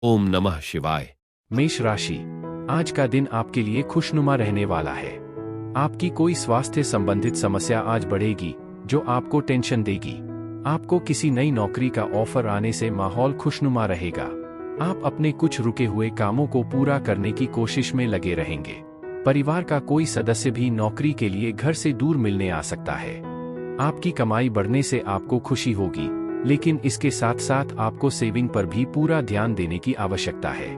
ओम नमः शिवाय। मेष राशि, आज का दिन आपके लिए खुशनुमा रहने वाला है। आपकी कोई स्वास्थ्य संबंधित समस्या आज बढ़ेगी जो आपको टेंशन देगी। आपको किसी नई नौकरी का ऑफर आने से माहौल खुशनुमा रहेगा। आप अपने कुछ रुके हुए कामों को पूरा करने की कोशिश में लगे रहेंगे। परिवार का कोई सदस्य भी नौकरी के लिए घर से दूर मिलने आ सकता है। आपकी कमाई बढ़ने से आपको खुशी होगी, लेकिन इसके साथ साथ आपको सेविंग पर भी पूरा ध्यान देने की आवश्यकता है।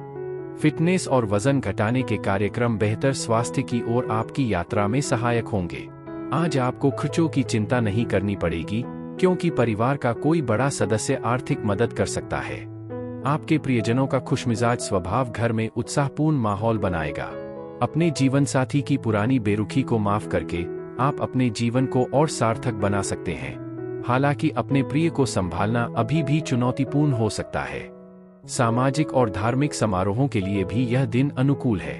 फिटनेस और वजन घटाने के कार्यक्रम बेहतर स्वास्थ्य की ओर आपकी यात्रा में सहायक होंगे। आज आपको खर्चों की चिंता नहीं करनी पड़ेगी, क्योंकि परिवार का कोई बड़ा सदस्य आर्थिक मदद कर सकता है। आपके प्रियजनों का खुशमिजाज स्वभाव घर में उत्साहपूर्ण माहौल बनाएगा। अपने जीवन साथी की पुरानी बेरुखी को माफ करके आप अपने जीवन को और सार्थक बना सकते हैं। हालांकि अपने प्रिय को संभालना अभी भी चुनौतीपूर्ण हो सकता है। सामाजिक और धार्मिक समारोहों के लिए भी यह दिन अनुकूल है।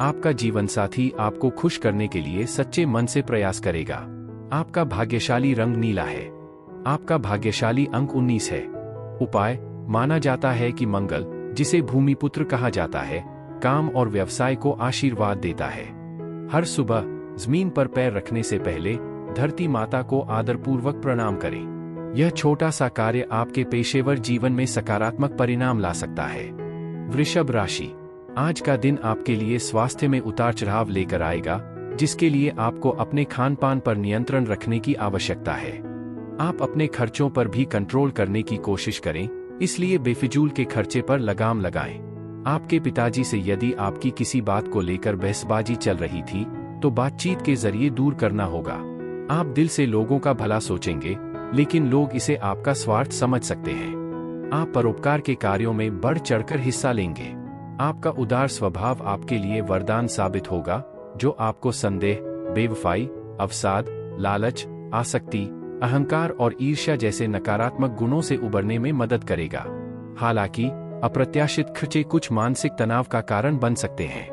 आपका जीवनसाथी आपको खुश करने के लिए सच्चे मन से प्रयास करेगा। आपका भाग्यशाली रंग नीला है। आपका भाग्यशाली अंक 19 है। उपाय, माना जाता है कि मंगल, जिसे भूमिपुत्र कहा जाता है, काम और व्यवसाय को आशीर्वाद देता है। हर सुबह जमीन पर पैर रखने से पहले धरती माता को आदरपूर्वक प्रणाम करें। यह छोटा सा कार्य आपके पेशेवर जीवन में सकारात्मक परिणाम ला सकता है। वृषभ राशि, आज का दिन आपके लिए स्वास्थ्य में उतार चढ़ाव लेकर आएगा, जिसके लिए आपको अपने खान पान पर नियंत्रण रखने की आवश्यकता है। आप अपने खर्चों पर भी कंट्रोल करने की कोशिश करें, इसलिए बेफिजूल के खर्चे पर लगाम लगाएं। आपके पिताजी से यदि आपकी किसी बात को लेकर बहसबाजी चल रही थी, तो बातचीत के जरिए दूर करना होगा। आप दिल से लोगों का भला सोचेंगे, लेकिन लोग इसे आपका स्वार्थ समझ सकते हैं। आप परोपकार के कार्यों में बढ़ चढ़कर हिस्सा लेंगे। आपका उदार स्वभाव आपके लिए वरदान साबित होगा, जो आपको संदेह, बेवफाई, अवसाद, लालच, आसक्ति, अहंकार और ईर्ष्या जैसे नकारात्मक गुणों से उबरने में मदद करेगा। हालांकि अप्रत्याशित खर्चे कुछ मानसिक तनाव का कारण बन सकते हैं।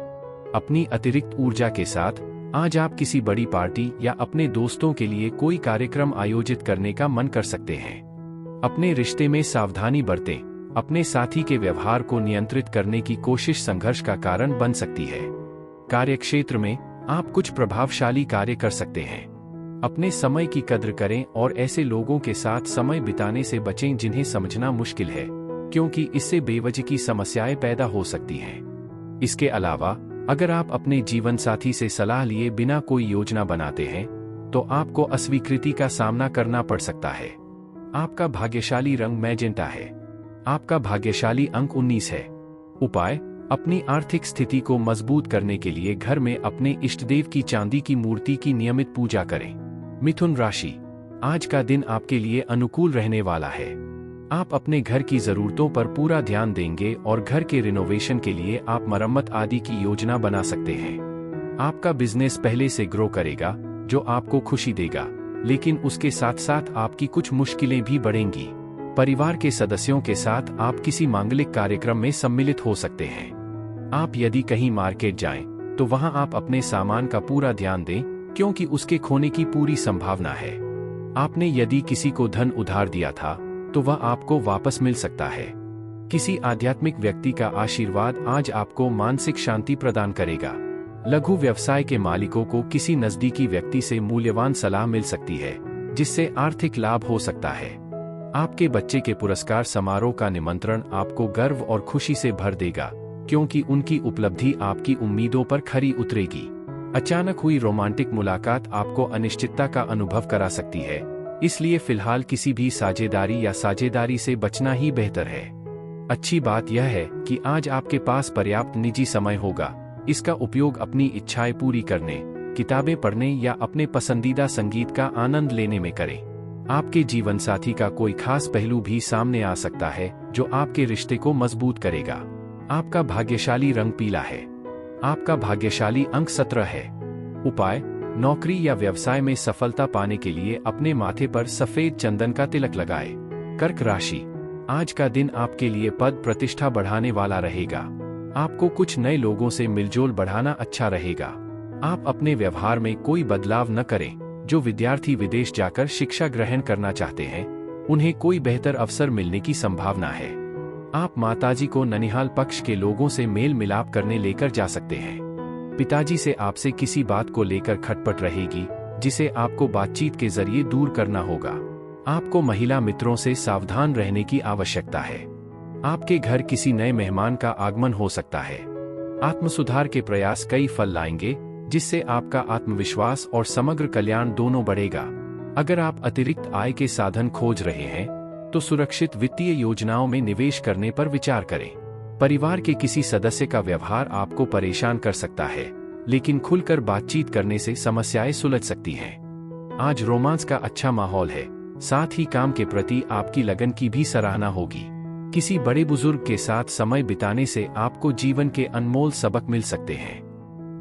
अपनी अतिरिक्त ऊर्जा के साथ आज आप किसी बड़ी पार्टी या अपने दोस्तों के लिए कोई कार्यक्रम आयोजित करने का मन कर सकते हैं। अपने रिश्ते में सावधानी बरतें। अपने साथी के व्यवहार को नियंत्रित करने की कोशिश संघर्ष का कारण बन सकती है। कार्यक्षेत्र में आप कुछ प्रभावशाली कार्य कर सकते हैं। अपने समय की कद्र करें और ऐसे लोगों के साथ समय बिताने से बचें जिन्हें समझना मुश्किल है, क्योंकि इससे बेवजह की समस्याएं पैदा हो सकती हैं। इसके अलावा अगर आप अपने जीवन साथी से सलाह लिए बिना कोई योजना बनाते हैं, तो आपको अस्वीकृति का सामना करना पड़ सकता है। आपका भाग्यशाली रंग मैजेंटा है। आपका भाग्यशाली अंक 19 है। उपाय, अपनी आर्थिक स्थिति को मजबूत करने के लिए घर में अपने इष्टदेव की चांदी की मूर्ति की नियमित पूजा करें। मिथुन राशि, आज का दिन आपके लिए अनुकूल रहने वाला है। आप अपने घर की जरूरतों पर पूरा ध्यान देंगे और घर के रिनोवेशन के लिए आप मरम्मत आदि की योजना बना सकते हैं। आपका बिजनेस पहले से ग्रो करेगा, जो आपको खुशी देगा, लेकिन उसके साथ साथ आपकी कुछ मुश्किलें भी बढ़ेंगी। परिवार के सदस्यों के साथ आप किसी मांगलिक कार्यक्रम में सम्मिलित हो सकते हैं। आप यदि कहीं मार्केट जाएं, तो वहां आप अपने सामान का पूरा ध्यान दें, क्योंकि उसके खोने की पूरी संभावना है। आपने यदि किसी को धन उधार दिया था, तो वह आपको वापस मिल सकता है। किसी आध्यात्मिक व्यक्ति का आशीर्वाद आज आपको मानसिक शांति प्रदान करेगा। लघु व्यवसाय के मालिकों को किसी नजदीकी व्यक्ति से मूल्यवान सलाह मिल सकती है, जिससे आर्थिक लाभ हो सकता है। आपके बच्चे के पुरस्कार समारोह का निमंत्रण आपको गर्व और खुशी से भर देगा, क्योंकि उनकी उपलब्धि आपकी उम्मीदों पर खरी उतरेगी। अचानक हुई रोमांटिक मुलाकात आपको अनिश्चितता का अनुभव करा सकती है, इसलिए फिलहाल किसी भी साझेदारी से बचना ही बेहतर है। अच्छी बात यह है कि आज आपके पास पर्याप्त निजी समय होगा। इसका उपयोग अपनी इच्छाएं पूरी करने, किताबें पढ़ने या अपने पसंदीदा संगीत का आनंद लेने में करें। आपके जीवनसाथी का कोई खास पहलू भी सामने आ सकता है, जो आपके रिश्ते को मजबूत करेगा। आपका भाग्यशाली रंग पीला है। आपका भाग्यशाली अंक 17 है। उपाय, नौकरी या व्यवसाय में सफलता पाने के लिए अपने माथे पर सफेद चंदन का तिलक लगाएं। कर्क राशि, आज का दिन आपके लिए पद प्रतिष्ठा बढ़ाने वाला रहेगा। आपको कुछ नए लोगों से मिलजोल बढ़ाना अच्छा रहेगा। आप अपने व्यवहार में कोई बदलाव न करें। जो विद्यार्थी विदेश जाकर शिक्षा ग्रहण करना चाहते हैं, उन्हें कोई बेहतर अवसर मिलने की संभावना है। आप माताजी को ननिहाल पक्ष के लोगों से मेल मिलाप करने लेकर जा सकते हैं। पिताजी से आपसे किसी बात को लेकर खटपट रहेगी, जिसे आपको बातचीत के जरिए दूर करना होगा। आपको महिला मित्रों से सावधान रहने की आवश्यकता है। आपके घर किसी नए मेहमान का आगमन हो सकता है। आत्मसुधार के प्रयास कई फल लाएंगे, जिससे आपका आत्मविश्वास और समग्र कल्याण दोनों बढ़ेगा। अगर आप अतिरिक्त आय के साधन खोज रहे हैं, तो सुरक्षित वित्तीय योजनाओं में निवेश करने पर विचार करें। परिवार के किसी सदस्य का व्यवहार आपको परेशान कर सकता है, लेकिन खुलकर बातचीत करने से समस्याएं सुलझ सकती हैं। आज रोमांस का अच्छा माहौल है, साथ ही काम के प्रति आपकी लगन की भी सराहना होगी। किसी बड़े बुजुर्ग के साथ समय बिताने से आपको जीवन के अनमोल सबक मिल सकते हैं।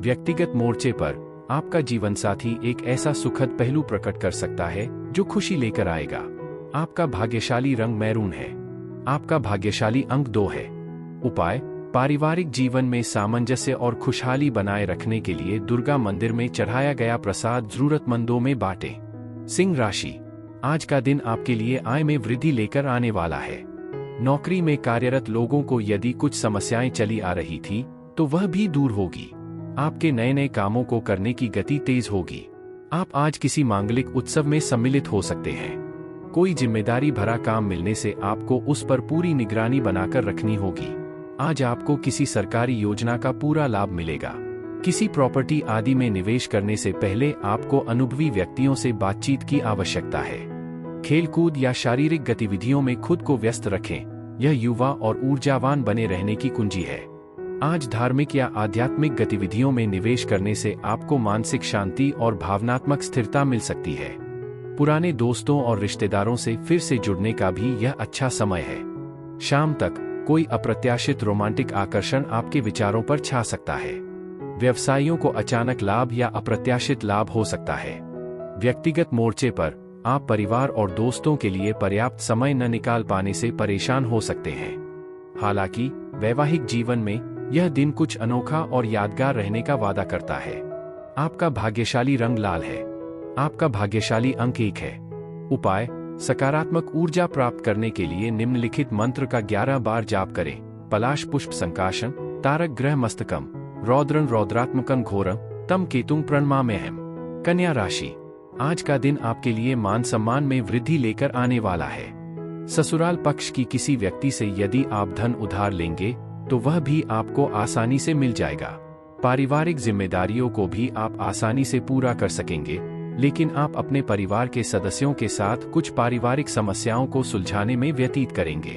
व्यक्तिगत मोर्चे पर आपका जीवनसाथी एक ऐसा सुखद पहलू प्रकट कर सकता है जो खुशी लेकर आएगा। आपका भाग्यशाली रंग मैरून है। आपका भाग्यशाली अंक 2 है। उपाय: पारिवारिक जीवन में सामंजस्य और खुशहाली बनाए रखने के लिए दुर्गा मंदिर में चढ़ाया गया प्रसाद जरूरतमंदों में बांटें। सिंह राशि: आज का दिन आपके लिए आय में वृद्धि लेकर आने वाला है। नौकरी में कार्यरत लोगों को यदि कुछ समस्याएं चली आ रही थी, तो वह भी दूर होगी। आपके नए नए कामों को करने की गति तेज होगी। आप आज किसी मांगलिक उत्सव में सम्मिलित हो सकते हैं। कोई जिम्मेदारी भरा काम मिलने से आपको उस पर पूरी निगरानी बनाकर रखनी होगी। आज आपको किसी सरकारी योजना का पूरा लाभ मिलेगा। किसी प्रॉपर्टी आदि में निवेश करने से पहले आपको अनुभवी व्यक्तियों से बातचीत की आवश्यकता है। खेलकूद या शारीरिक गतिविधियों में खुद को व्यस्त रखें, यह युवा और ऊर्जावान बने रहने की कुंजी है। आज धार्मिक या आध्यात्मिक गतिविधियों में निवेश करने से आपको मानसिक शांति और भावनात्मक स्थिरता मिल सकती है। पुराने दोस्तों और रिश्तेदारों से फिर से जुड़ने का भी यह अच्छा समय है। शाम तक कोई अप्रत्याशित रोमांटिक आकर्षण आपके विचारों पर छा सकता है। व्यवसायियों को अचानक लाभ या अप्रत्याशित लाभ हो सकता है। व्यक्तिगत मोर्चे पर आप परिवार और दोस्तों के लिए पर्याप्त समय न निकाल पाने से परेशान हो सकते हैं। हालांकि वैवाहिक जीवन में यह दिन कुछ अनोखा और यादगार रहने का वादा करता है। आपका भाग्यशाली रंग लाल है। आपका भाग्यशाली अंक 1 है। उपाय: सकारात्मक ऊर्जा प्राप्त करने के लिए निम्नलिखित मंत्र का 11 बार जाप करें। पलाश पुष्प संकाशन, तारक ग्रह मस्तकम, रौद्रं रौद्रात्मकं घोरं, तम केतुं प्रणमाम्यहम्। कन्या राशि: आज का दिन आपके लिए मान सम्मान में वृद्धि लेकर आने वाला है। ससुराल पक्ष की किसी व्यक्ति से यदि आप धन उधार लेंगे, तो वह भी आपको आसानी से मिल जाएगा। पारिवारिक जिम्मेदारियों को भी आप आसानी से पूरा कर सकेंगे, लेकिन आप अपने परिवार के सदस्यों के साथ कुछ पारिवारिक समस्याओं को सुलझाने में व्यतीत करेंगे।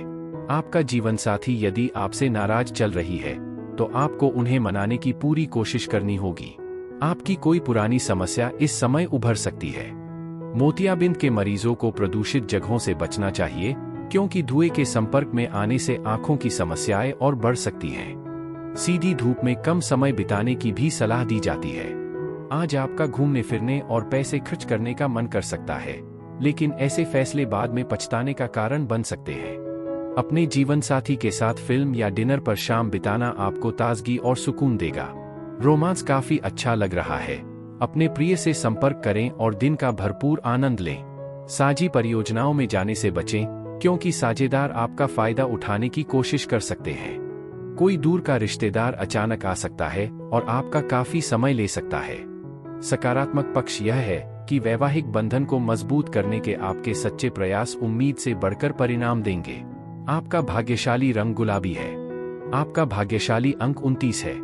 आपका जीवनसाथी यदि आपसे नाराज चल रही है, तो आपको उन्हें मनाने की पूरी कोशिश करनी होगी। आपकी कोई पुरानी समस्या इस समय उभर सकती है। मोतियाबिंद के मरीजों को प्रदूषित जगहों से बचना चाहिए, क्योंकि धुएं के संपर्क में आने से आंखों की समस्याएं और बढ़ सकती हैं। सीधी धूप में कम समय बिताने की भी सलाह दी जाती है। आज आपका घूमने फिरने और पैसे खर्च करने का मन कर सकता है, लेकिन ऐसे फैसले बाद में पछताने का कारण बन सकते हैं। अपने जीवन साथी के साथ फिल्म या डिनर पर शाम बिताना आपको ताजगी और सुकून देगा। रोमांस काफी अच्छा लग रहा है। अपने प्रिय से संपर्क करें और दिन का भरपूर आनंद लें। साझी परियोजनाओं में जाने से बचें, क्योंकि साझेदार आपका फायदा उठाने की कोशिश कर सकते हैं। कोई दूर का रिश्तेदार अचानक आ सकता है और आपका काफी समय ले सकता है। सकारात्मक पक्ष यह है कि वैवाहिक बंधन को मजबूत करने के आपके सच्चे प्रयास उम्मीद से बढ़कर परिणाम देंगे। आपका भाग्यशाली रंग गुलाबी है। आपका भाग्यशाली अंक 29 है।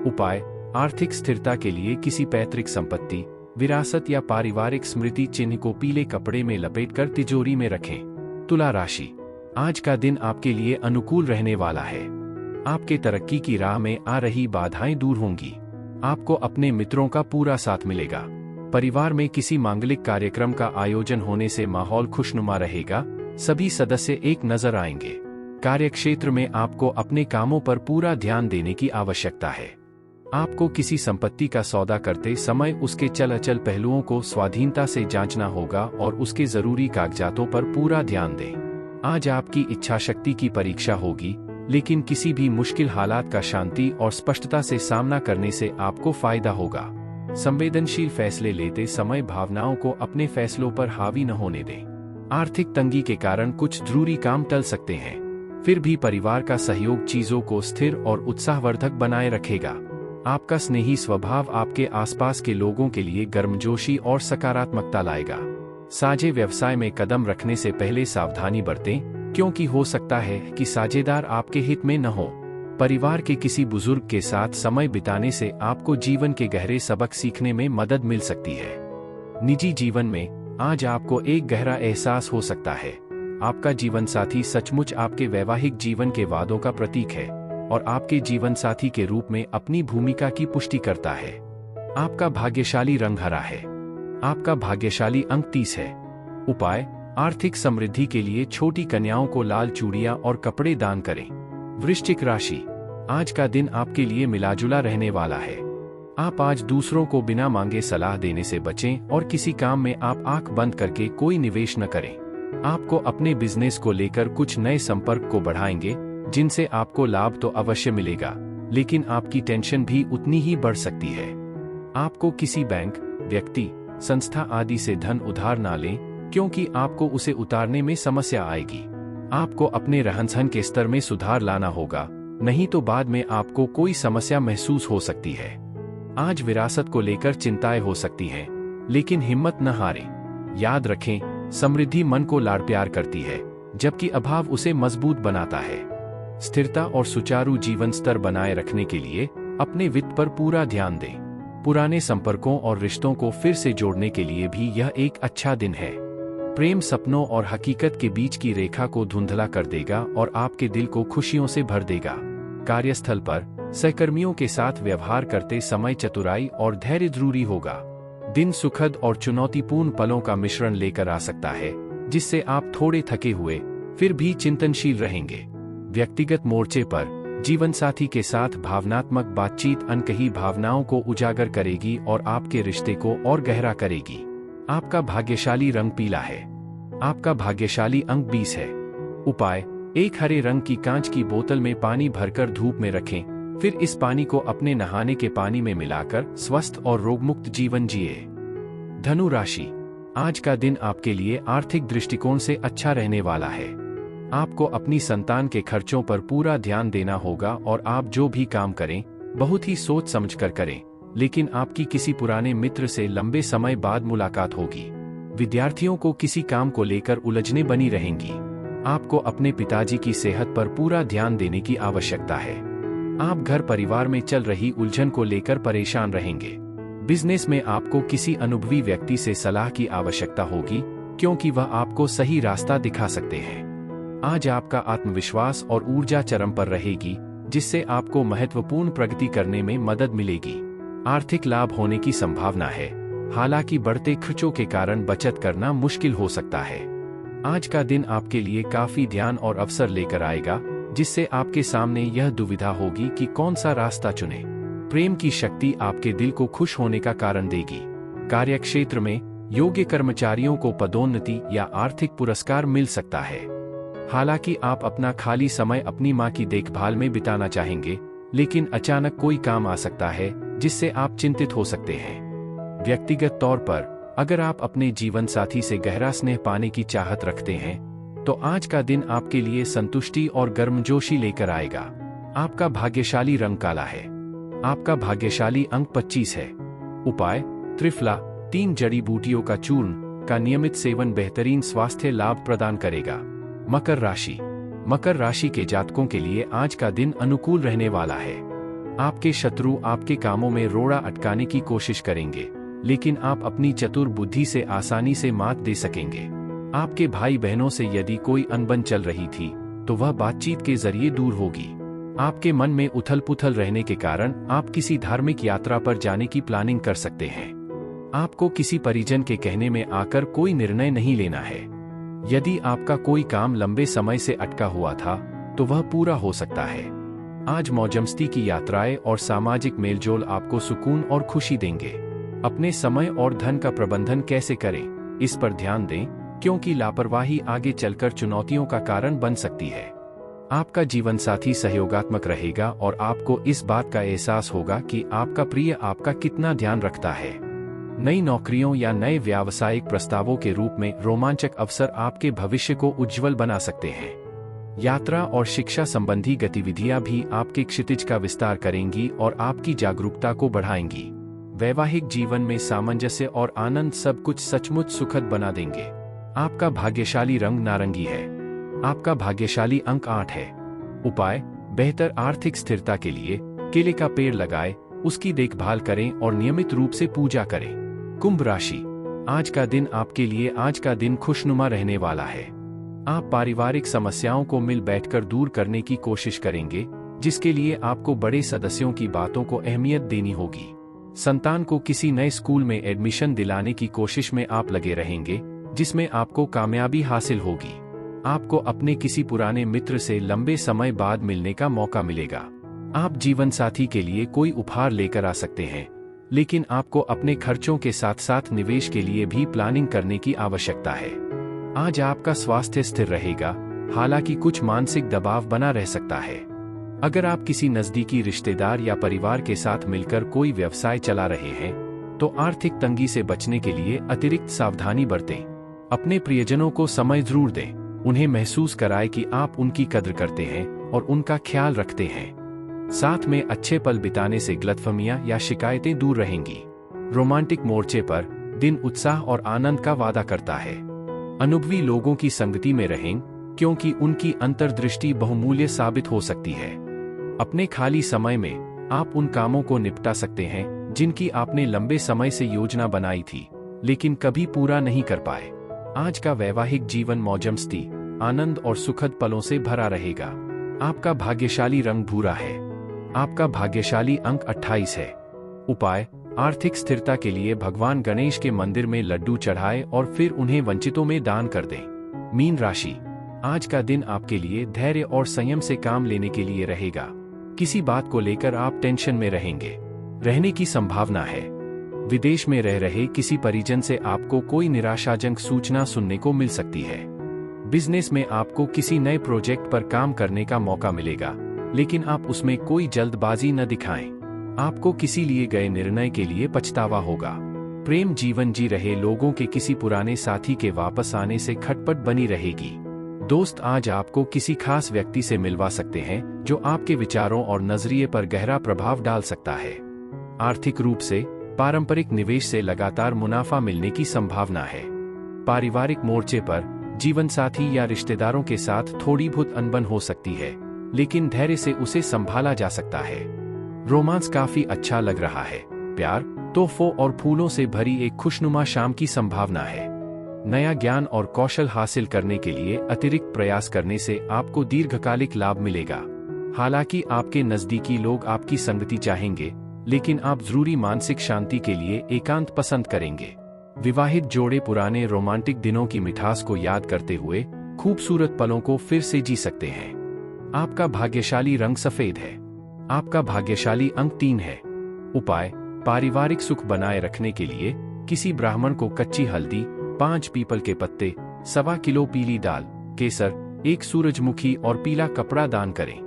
उपाय: आर्थिक स्थिरता के लिए किसी पैतृक संपत्ति, विरासत या पारिवारिक स्मृति चिन्ह को पीले कपड़े में लपेटकर तिजोरी में रखें। तुला राशि: आज का दिन आपके लिए अनुकूल रहने वाला है। आपके तरक्की की राह में आ रही बाधाएं दूर होंगी। आपको अपने मित्रों का पूरा साथ मिलेगा। परिवार में किसी मांगलिक कार्यक्रम का आयोजन होने से माहौल खुशनुमा रहेगा। सभी सदस्य एक नजर आएंगे। कार्यक्षेत्र में आपको अपने कामों पर पूरा ध्यान देने की आवश्यकता है। आपको किसी संपत्ति का सौदा करते समय उसके चल अचल पहलुओं को स्वाधीनता से जांचना होगा और उसके जरूरी कागजातों पर पूरा ध्यान दें। आज आपकी इच्छा शक्ति की परीक्षा होगी, लेकिन किसी भी मुश्किल हालात का शांति और स्पष्टता से सामना करने से आपको फायदा होगा। संवेदनशील फैसले लेते समय भावनाओं को अपने फैसलों पर हावी न होने दें। आर्थिक तंगी के कारण कुछ जरूरी काम टल सकते हैं। फिर भी परिवार का सहयोग चीजों को स्थिर और उत्साहवर्धक बनाए रखेगा। आपका स्नेही स्वभाव आपके आसपास के लोगों के लिए गर्मजोशी और सकारात्मकता लाएगा। साझे व्यवसाय में कदम रखने से पहले सावधानी बरतें, क्योंकि हो सकता है कि साझेदार आपके हित में न हो। परिवार के किसी बुजुर्ग के साथ समय बिताने से आपको जीवन के गहरे सबक सीखने में मदद मिल सकती है। निजी जीवन में आज आपको एक गहरा एहसास हो सकता है। आपका जीवनसाथी सचमुच आपके वैवाहिक जीवन के वादों का प्रतीक है और आपके जीवनसाथी के रूप में अपनी भूमिका की पुष्टि करता है। आपका भाग्यशाली रंग हरा है। आपका भाग्यशाली अंक 30 है। उपाय: आर्थिक समृद्धि के लिए छोटी कन्याओं को लाल चूड़ियां और कपड़े दान करें। वृश्चिक राशि, आज का दिन आपके लिए मिलाजुला रहने वाला है। आप आज दूसरों को बिना मांगे सलाह देने से बचें और किसी काम में आप आंख बंद करके कोई निवेश न करें। आपको अपने बिजनेस को लेकर कुछ नए संपर्क को बढ़ाएंगे, जिनसे आपको लाभ तो अवश्य मिलेगा, लेकिन आपकी टेंशन भी उतनी ही बढ़ सकती है। आपको किसी बैंक, व्यक्ति, संस्था आदि से धन उधार ना लें, क्योंकि आपको उसे उतारने में समस्या आएगी। आपको अपने रहन-सहन के स्तर में सुधार लाना होगा, नहीं तो बाद में आपको कोई समस्या महसूस हो सकती है। आज विरासत को लेकर चिंताएं हो सकती हैं, लेकिन हिम्मत न हारें। याद रखें, समृद्धि मन को लाड़ प्यार करती है, जबकि अभाव उसे मजबूत बनाता है। स्थिरता और सुचारू जीवन स्तर बनाए रखने के लिए अपने वित्त पर पूरा ध्यान दें। पुराने संपर्कों और रिश्तों को फिर से जोड़ने के लिए भी यह एक अच्छा दिन है। प्रेम सपनों और हकीकत के बीच की रेखा को धुंधला कर देगा और आपके दिल को खुशियों से भर देगा। कार्यस्थल पर सहकर्मियों के साथ व्यवहार करते समय चतुराई और धैर्य जरूरी होगा। दिन सुखद और चुनौतीपूर्ण पलों का मिश्रण लेकर आ सकता है, जिससे आप थोड़े थके हुए फिर भी चिंतनशील रहेंगे। व्यक्तिगत मोर्चे पर जीवनसाथी के साथ भावनात्मक बातचीत अनकही भावनाओं को उजागर करेगी और आपके रिश्ते को और गहरा करेगी। आपका भाग्यशाली रंग पीला है। आपका भाग्यशाली अंक 20 है। उपाय: एक हरे रंग की कांच की बोतल में पानी भरकर धूप में रखें, फिर इस पानी को अपने नहाने के पानी में मिलाकर स्वस्थ और रोगमुक्त जीवन जिए। धनु राशि, आज का दिन आपके लिए आर्थिक दृष्टिकोण से अच्छा रहने वाला है। आपको अपनी संतान के खर्चों पर पूरा ध्यान देना होगा और आप जो भी काम करें, बहुत ही सोच समझकर करें, लेकिन आपकी किसी पुराने मित्र से लंबे समय बाद मुलाकात होगी। विद्यार्थियों को किसी काम को लेकर उलझने बनी रहेंगी। आपको अपने पिताजी की सेहत पर पूरा ध्यान देने की आवश्यकता है। आप घर परिवार में चल रही उलझन को लेकर परेशान रहेंगे। बिजनेस में आपको किसी अनुभवी व्यक्ति से सलाह की आवश्यकता होगी, क्योंकि वह आपको सही रास्ता दिखा सकते हैं। आज आपका आत्मविश्वास और ऊर्जा चरम पर रहेगी, जिससे आपको महत्वपूर्ण प्रगति करने में मदद मिलेगी। आर्थिक लाभ होने की संभावना है, हालांकि बढ़ते खर्चों के कारण बचत करना मुश्किल हो सकता है। आज का दिन आपके लिए काफी ध्यान और अवसर लेकर आएगा, जिससे आपके सामने यह दुविधा होगी कि कौन सा रास्ता चुने। प्रेम की शक्ति आपके दिल को खुश होने का कारण देगी। कार्यक्षेत्र में योग्य कर्मचारियों को पदोन्नति या आर्थिक पुरस्कार मिल सकता है। हालांकि आप अपना खाली समय अपनी मां की देखभाल में बिताना चाहेंगे, लेकिन अचानक कोई काम आ सकता है जिससे आप चिंतित हो सकते हैं। व्यक्तिगत तौर पर अगर आप अपने जीवन साथी से गहरा स्नेह पाने की चाहत रखते हैं, तो आज का दिन आपके लिए संतुष्टि और गर्मजोशी लेकर आएगा। आपका भाग्यशाली रंग काला है। आपका भाग्यशाली अंक 25 है। उपाय: त्रिफला 3 जड़ी बूटियों का चूर्ण का नियमित सेवन बेहतरीन स्वास्थ्य लाभ प्रदान करेगा। मकर राशि, मकर राशि के जातकों के लिए आज का दिन अनुकूल रहने वाला है। आपके शत्रु आपके कामों में रोड़ा अटकाने की कोशिश करेंगे, लेकिन आप अपनी चतुर बुद्धि से आसानी से मात दे सकेंगे। आपके भाई बहनों से यदि कोई अनबन चल रही थी, तो वह बातचीत के जरिए दूर होगी। आपके मन में उथल पुथल रहने के कारण आप किसी धार्मिक यात्रा पर जाने की प्लानिंग कर सकते हैं। आपको किसी परिजन के कहने में आकर कोई निर्णय नहीं लेना है। यदि आपका कोई काम लंबे समय से अटका हुआ था, तो वह पूरा हो सकता है। आज मौजमस्ती की यात्राएं और सामाजिक मेलजोल आपको सुकून और खुशी देंगे। अपने समय और धन का प्रबंधन कैसे करें, इस पर ध्यान दें, क्योंकि लापरवाही आगे चलकर चुनौतियों का कारण बन सकती है। आपका जीवनसाथी सहयोगात्मक रहेगा और आपको इस बात का एहसास होगा कि आपका प्रिय आपका कितना ध्यान रखता है। नई नौकरियों या नए व्यावसायिक प्रस्तावों के रूप में रोमांचक अवसर आपके भविष्य को उज्जवल बना सकते हैं। यात्रा और शिक्षा संबंधी गतिविधियां भी आपके क्षितिज का विस्तार करेंगी और आपकी जागरूकता को बढ़ाएंगी। वैवाहिक जीवन में सामंजस्य और आनंद सब कुछ सचमुच सुखद बना देंगे। आपका भाग्यशाली रंग नारंगी है। आपका भाग्यशाली अंक 8 है। उपाय: बेहतर आर्थिक स्थिरता के लिए केले का पेड़ लगाएं, उसकी देखभाल करें और नियमित रूप से पूजा करें। कुंभ राशि, आज का दिन खुशनुमा रहने वाला है। आप पारिवारिक समस्याओं को मिल बैठकर दूर करने की कोशिश करेंगे, जिसके लिए आपको बड़े सदस्यों की बातों को अहमियत देनी होगी। संतान को किसी नए स्कूल में एडमिशन दिलाने की कोशिश में आप लगे रहेंगे, जिसमें आपको कामयाबी हासिल होगी। आपको अपने किसी पुराने मित्र से लंबे समय बाद मिलने का मौका मिलेगा। आप जीवन साथी के लिए कोई उपहार लेकर आ सकते हैं, लेकिन आपको अपने खर्चों के साथ साथ निवेश के लिए भी प्लानिंग करने की आवश्यकता है। आज आपका स्वास्थ्य स्थिर रहेगा, हालांकि कुछ मानसिक दबाव बना रह सकता है। अगर आप किसी नजदीकी रिश्तेदार या परिवार के साथ मिलकर कोई व्यवसाय चला रहे हैं, तो आर्थिक तंगी से बचने के लिए अतिरिक्त सावधानी बरतें। अपने प्रियजनों को समय जरूर दें, उन्हें महसूस कराएं कि आप उनकी कद्र करते हैं और उनका ख्याल रखते हैं। साथ में अच्छे पल बिताने से गलतफहमियां या शिकायतें दूर रहेंगी। रोमांटिक मोर्चे पर दिन उत्साह और आनंद का वादा करता है। अनुभवी लोगों की संगति में रहें, क्योंकि उनकी अंतर्दृष्टि बहुमूल्य साबित हो सकती है। अपने खाली समय में आप उन कामों को निपटा सकते हैं जिनकी आपने लंबे समय से योजना बनाई थी, लेकिन कभी पूरा नहीं कर पाए। आज का वैवाहिक जीवन मौजमस्ती, आनंद और सुखद पलों से भरा रहेगा। आपका भाग्यशाली रंग भूरा है। आपका भाग्यशाली अंक 28 है। उपाय: आर्थिक स्थिरता के लिए भगवान गणेश के मंदिर में लड्डू चढ़ाएं और फिर उन्हें वंचितों में दान कर दें। मीन राशि, आज का दिन आपके लिए धैर्य और संयम से काम लेने के लिए रहेगा। किसी बात को लेकर आप टेंशन में रहने की संभावना है। विदेश में रह रहे किसी परिजन से आपको कोई निराशाजनक सूचना सुनने को मिल सकती है। बिजनेस में आपको किसी नए प्रोजेक्ट पर काम करने का मौका मिलेगा, लेकिन आप उसमें कोई जल्दबाजी न दिखाएं। आपको किसी लिए गए निर्णय के लिए पछतावा होगा। प्रेम जीवन जी रहे लोगों के किसी पुराने साथी के वापस आने से खटपट बनी रहेगी। दोस्त आज आपको किसी खास व्यक्ति से मिलवा सकते हैं, जो आपके विचारों और नजरिए पर गहरा प्रभाव डाल सकता है। आर्थिक रूप से पारंपरिक निवेश से लगातार मुनाफा मिलने की संभावना है। पारिवारिक मोर्चे पर जीवन साथी या रिश्तेदारों के साथ थोड़ी बहुत अनबन हो सकती है, लेकिन धैर्य से उसे संभाला जा सकता है। रोमांस काफी अच्छा लग रहा है। प्यार, तोहफों और फूलों से भरी एक खुशनुमा शाम की संभावना है। नया ज्ञान और कौशल हासिल करने के लिए अतिरिक्त प्रयास करने से आपको दीर्घकालिक लाभ मिलेगा। हालांकि आपके नजदीकी लोग आपकी संगति चाहेंगे, लेकिन आप जरूरी मानसिक शांति के लिए एकांत पसंद करेंगे। विवाहित जोड़े पुराने रोमांटिक दिनों की मिठास को याद करते हुए खूबसूरत पलों को फिर से जी सकते हैं। आपका भाग्यशाली रंग सफेद है। आपका भाग्यशाली अंक 3 है। उपाय: पारिवारिक सुख बनाए रखने के लिए किसी ब्राह्मण को कच्ची हल्दी, 5 पीपल के पत्ते, 1.25 किलो पीली दाल, केसर, 1 सूरजमुखी और पीला कपड़ा दान करें।